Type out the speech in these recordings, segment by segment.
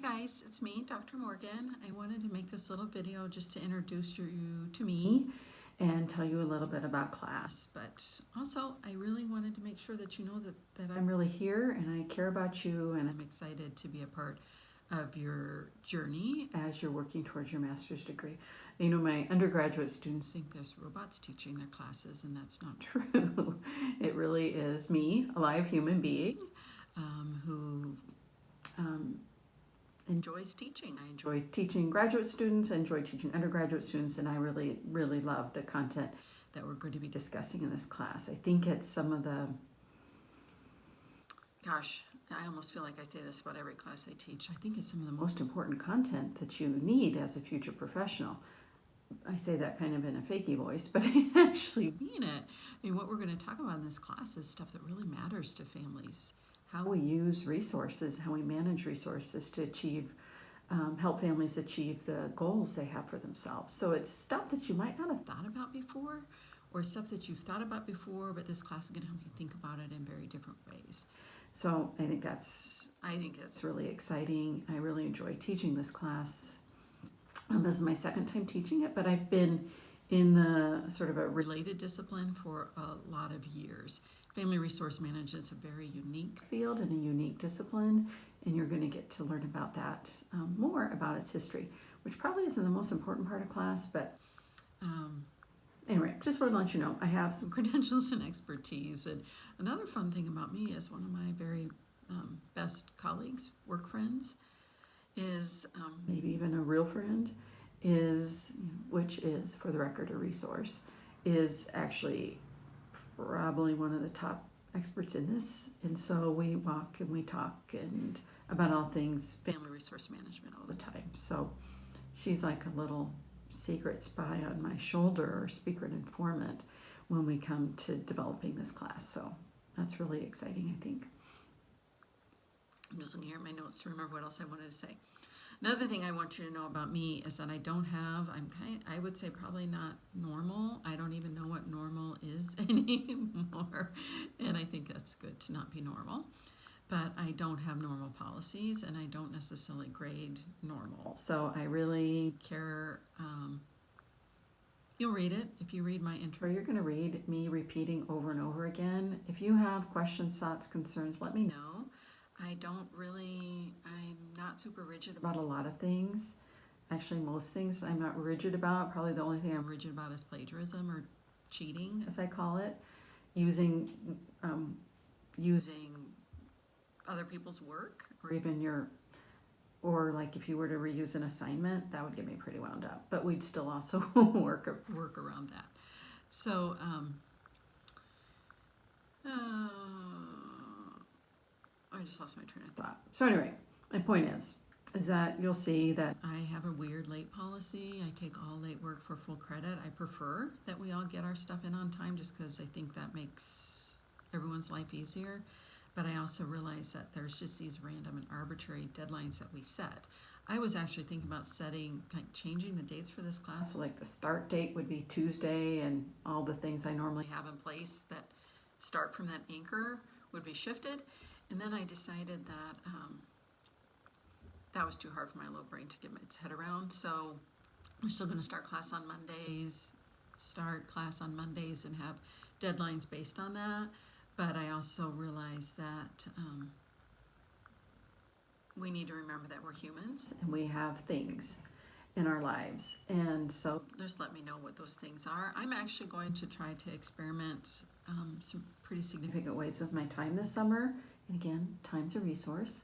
guys, it's me, Dr. Morgan. I wanted to make this little video just to introduce you to me and tell you a little bit about class. But also, I really wanted to make sure that you know that I'm really here and I care about you and I'm excited to be a part of your journey as you're working towards your master's degree. You know, my undergraduate students think there's robots teaching their classes, and that's not true. It really is me, a live human being, who enjoys teaching. I enjoy teaching graduate students, I enjoy teaching undergraduate students, and I really, really love the content that we're going to be discussing in this class. I think it's some of the, gosh, I almost feel like I say this about every class I teach. I think it's some of the most important content that you need as a future professional. I say that kind of in a fakey voice, but I actually mean it. I mean, what we're going to talk about in this class is stuff that really matters to families. How we use resources, how we manage resources to achieve, help families achieve the goals they have for themselves. So it's stuff that you might not have thought about before, or stuff that you've thought about before, but this class is going to help you think about it in very different ways. So I think that's really exciting. I really enjoy teaching this class. This is my second time teaching it, but I've been in the sort of a related discipline for a lot of years. Family resource management is a very unique field and a unique discipline, and you're going to get to learn about that, more about its history, which probably isn't the most important part of class, but anyway, just want to let you know I have some credentials and expertise. And another fun thing about me is one of my very best colleagues, work friends, is maybe even a real friend, is, which is, for the record, a resource, is actually probably one of the top experts in this. And so we walk and we talk and about all things family resource management all the time. So she's like a little secret spy on my shoulder, or secret informant, when we come to developing this class. So that's really exciting, I think. I'm just looking here at my notes to remember what else I wanted to say. Another thing I want you to know about me is that I would say probably not normal. I don't even know what normal is anymore. And I think that's good to not be normal. But I don't have normal policies, and I don't necessarily grade normal. So I really care. You'll read it. If you read my intro, you're going to read me repeating over and over again. If you have questions, thoughts, concerns, let me know. I'm not super rigid about a lot of things. Actually, most things I'm not rigid about. Probably the only thing I'm rigid about is plagiarism, or cheating, as I call it. Using other people's work, or even or like if you were to reuse an assignment, that would get me pretty wound up. But we'd still also work around that. So, I just lost my train of thought. So anyway, my point is that you'll see that I have a weird late policy. I take all late work for full credit. I prefer that we all get our stuff in on time, just because I think that makes everyone's life easier. But I also realize that there's just these random and arbitrary deadlines that we set. I was actually thinking about changing the dates for this class. So like the start date would be Tuesday, and all the things I normally have in place that start from that anchor would be shifted. And then I decided that that was too hard for my little brain to get its head around. So we're still going to start class on Mondays, and have deadlines based on that. But I also realized that we need to remember that we're humans and we have things in our lives. And so just let me know what those things are. I'm actually going to try to experiment some pretty significant ways with my time this summer. And again, time's a resource.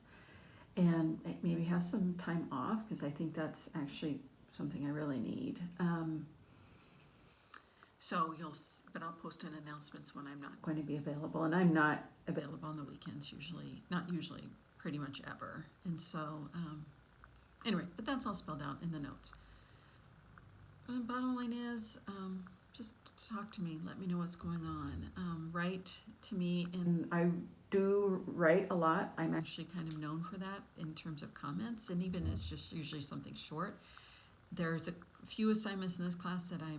And maybe have some time off, because I think that's actually something I really need. But I'll post in announcements when I'm not going to be available. And I'm not available on the weekends pretty much ever. And so, anyway, but that's all spelled out in the notes. Bottom line is, just talk to me. Let me know what's going on. Write to me, and I do write a lot. I'm actually kind of known for that in terms of comments, and even it's just usually something short. There's a few assignments in this class that I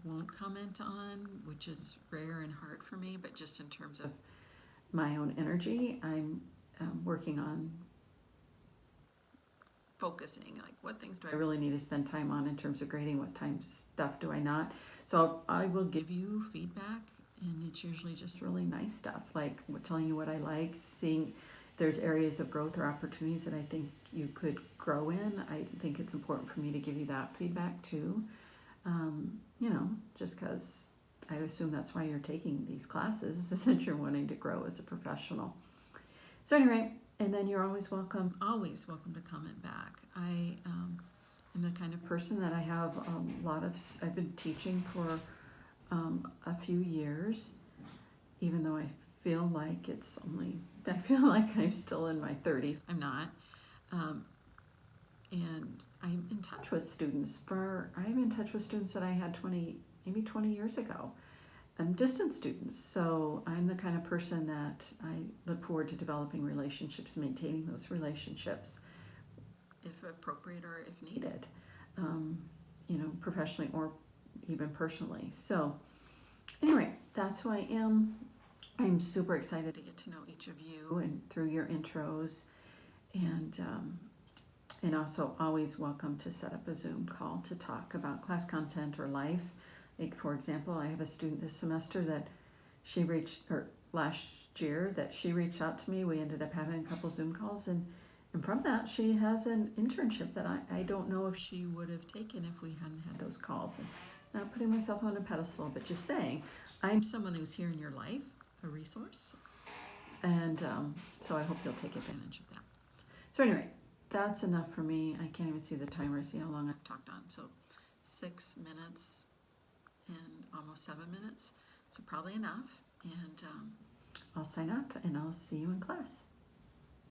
won't comment on, which is rare and hard for me, but just in terms of my own energy, I'm working on focusing, like what things do I really need to spend time on in terms of grading, what time stuff do I not. So I will give you feedback, and it's usually just really nice stuff, like telling you what I like, seeing there's areas of growth or opportunities that I think you could grow in. I think it's important for me to give you that feedback too. Just because I assume that's why you're taking these classes, is that you're wanting to grow as a professional. So anyway, and then you're always welcome to comment back. I am the kind of person that I have I've been teaching for a few years, even though I feel like I'm still in my 30s. I'm not. And I'm in touch with students that I had 20 years ago. Distant students. So I'm the kind of person that I look forward to developing relationships, maintaining those relationships, if appropriate or if needed, professionally or even personally. So anyway, that's who I am. I'm super excited to get to know each of you and through your intros, and also always welcome to set up a Zoom call to talk about class content or life. Like, for example, I have a student this semester that last year that she reached out to me. We ended up having a couple Zoom calls, and from that she has an internship that I don't know if she would have taken if we hadn't had those calls. And not putting myself on a pedestal, but just saying I'm someone who's here in your life, a resource, and so I hope you'll take advantage of that. So anyway, that's enough for me. I can't even see the timer, see how long I've talked on. So 6 minutes and almost 7 minutes, so probably enough. And I'll sign up and I'll see you in class.